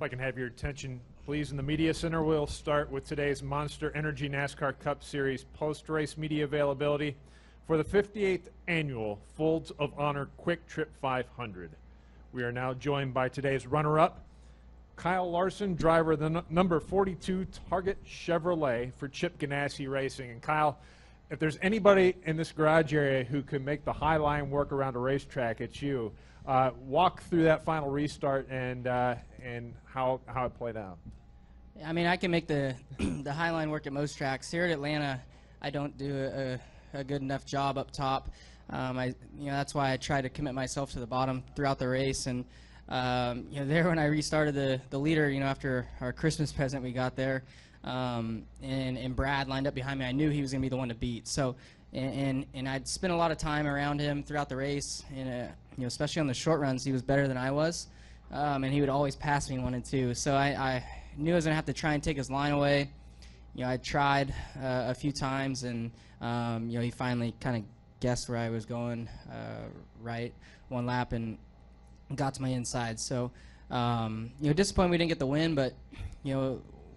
If I can have your attention, please, in the Media Center, we'll start with today's Monster Energy NASCAR Cup Series post-race media availability for the 58th Annual Folds of Honor Quick Trip 500. We are now joined by today's runner-up, Kyle Larson, driver of the number 42 Target Chevrolet for Chip Ganassi Racing. And Kyle, if there's anybody in this garage area who can make the high line work around a racetrack, it's you. Walk through that final restart and how it played out. I mean, I can make the the high line work at most tracks. Here at Atlanta, I don't do a good enough job up top. That's why I try to commit myself to the bottom throughout the race. And there when I restarted the leader, after our Christmas present we got there, and Brad lined up behind me, I knew he was going to be the one to beat. So, and I'd spent a lot of time around him throughout the race, and especially on the short runs, he was better than I was, and he would always pass me 1 and 2. So I knew I was going to have to try and take his line away. I tried a few times, and he finally kind of guessed where I was going right one lap and got to my inside. So, disappointed we didn't get the win, but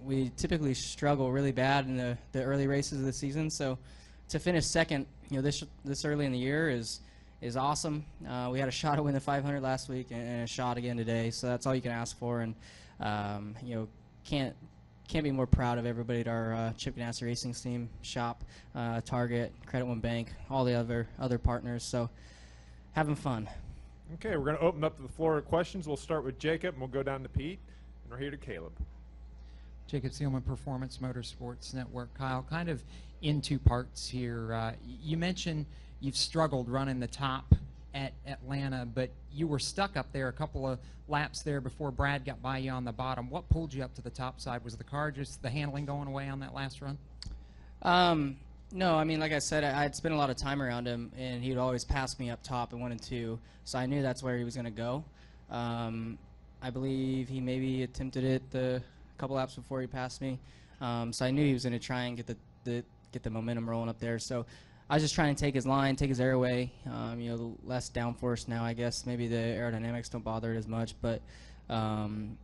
we typically struggle really bad in the early races of the season. So to finish second, this early in the year is awesome. We had a shot to win the 500 last week and a shot again today. So that's all you can ask for. And can't be more proud of everybody at our Chip Ganassi Racing team, shop, Target, Credit One Bank, all the other partners. So having fun. Okay, we're going to open up the floor of questions. We'll start with Jacob, and we'll go down to Pete, and we're here to Caleb. Jacob Seelman, Performance Motorsports Network. Kyle, kind of in two parts here. You mentioned you've struggled running the top at Atlanta, but you were stuck up there a couple of laps there before Brad got by you on the bottom. What pulled you up to the top side? Was the car just the handling going away on that last run? No, I mean, like I said, I'd spent a lot of time around him, and he would always pass me up top in 1 and 2, so I knew that's where he was going to go. I believe he maybe attempted it a couple laps before he passed me, so I knew he was going to try and get the momentum rolling up there. So I was just trying to take his line, take his air away. Less downforce now, I guess. Maybe the aerodynamics don't bother it as much, but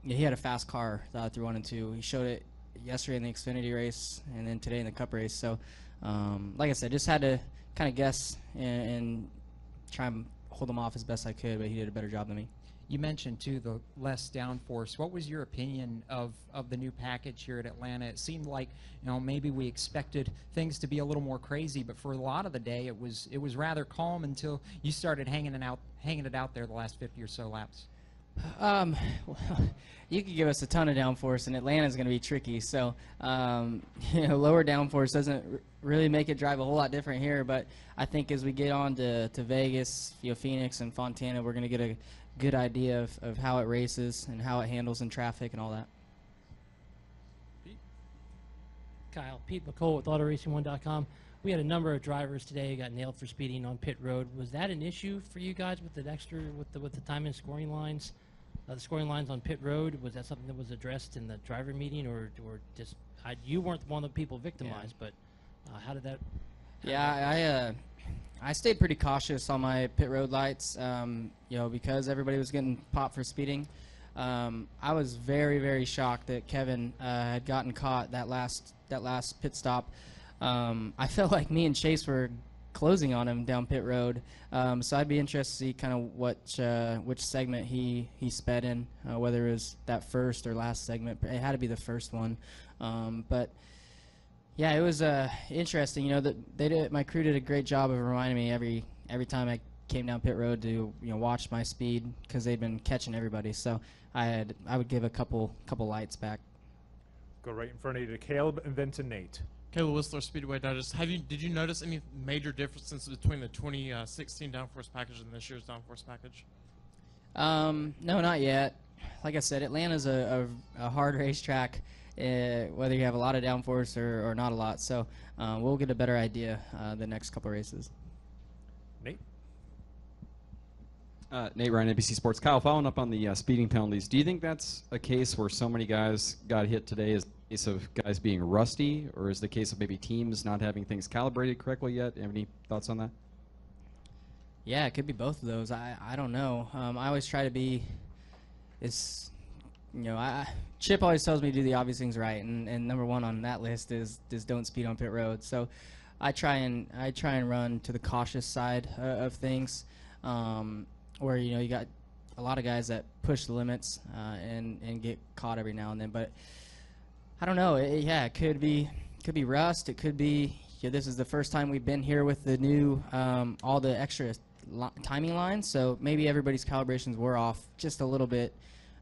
he had a fast car through 1 and 2. He showed it yesterday in the Xfinity race, and then today in the Cup race. So, like I said, just had to kind of guess and try and hold him off as best I could, but he did a better job than me. You mentioned, too, the less downforce. What was your opinion of the new package here at Atlanta? It seemed like, maybe we expected things to be a little more crazy, but for a lot of the day, it was rather calm until you started hanging it out there the last 50 or so laps. Well, you could give us a ton of downforce, and Atlanta's going to be tricky. So, lower downforce doesn't really make it drive a whole lot different here. But I think as we get on to Vegas, Phoenix, and Fontana, we're going to get a good idea of how it races and how it handles in traffic and all that. Kyle, Pete McCole with AutoRacing1.com. We had a number of drivers today who got nailed for speeding on pit road. Was that an issue for you guys with the time and scoring lines? The scoring lines on pit road, was that something that was addressed in the driver meeting, or just you weren't one of the people victimized, but how did that? Yeah, I stayed pretty cautious on my pit road lights, because everybody was getting popped for speeding. I was very, very shocked that Kevin had gotten caught that last pit stop. I felt like me and Chase were closing on him down pit road, so I'd be interested to see kind of which segment he sped in, whether it was that first or last segment. It had to be the first one, but yeah, it was interesting. That my crew did a great job of reminding me every time I came down pit road to watch my speed, because they'd been catching everybody. So I would give a couple lights back. Go right in front of you to Caleb and then to Nate. Caleb Whistler, Speedway Digest. Did you notice any major differences between the 2016 downforce package and this year's downforce package? No, not yet. Like I said, Atlanta's a hard racetrack, whether you have a lot of downforce or not a lot. So we'll get a better idea the next couple races. Nate? Nate Ryan, NBC Sports. Kyle, following up on the speeding penalties, do you think that's a case where so many guys got hit today? Is the case of guys being rusty, or is the case of maybe teams not having things calibrated correctly yet? Have any thoughts on that? Yeah, it could be both of those. I don't know. I always try to be as you know, Chip always tells me to do the obvious things right, and number one on that list is don't speed on pit road. So I try and run to the cautious side of things, where you know you got a lot of guys that push the limits and get caught every now and then. But I don't know. Yeah, it could be rust. It could be this is the first time we've been here with the new all the extra timing lines. So maybe everybody's calibrations were off just a little bit.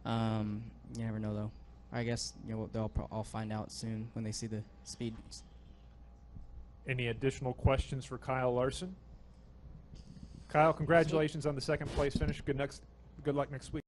You never know though. I guess they'll all find out soon when they see the speed. Any additional questions for Kyle Larson? Kyle, congratulations on the second place finish. Good luck next week.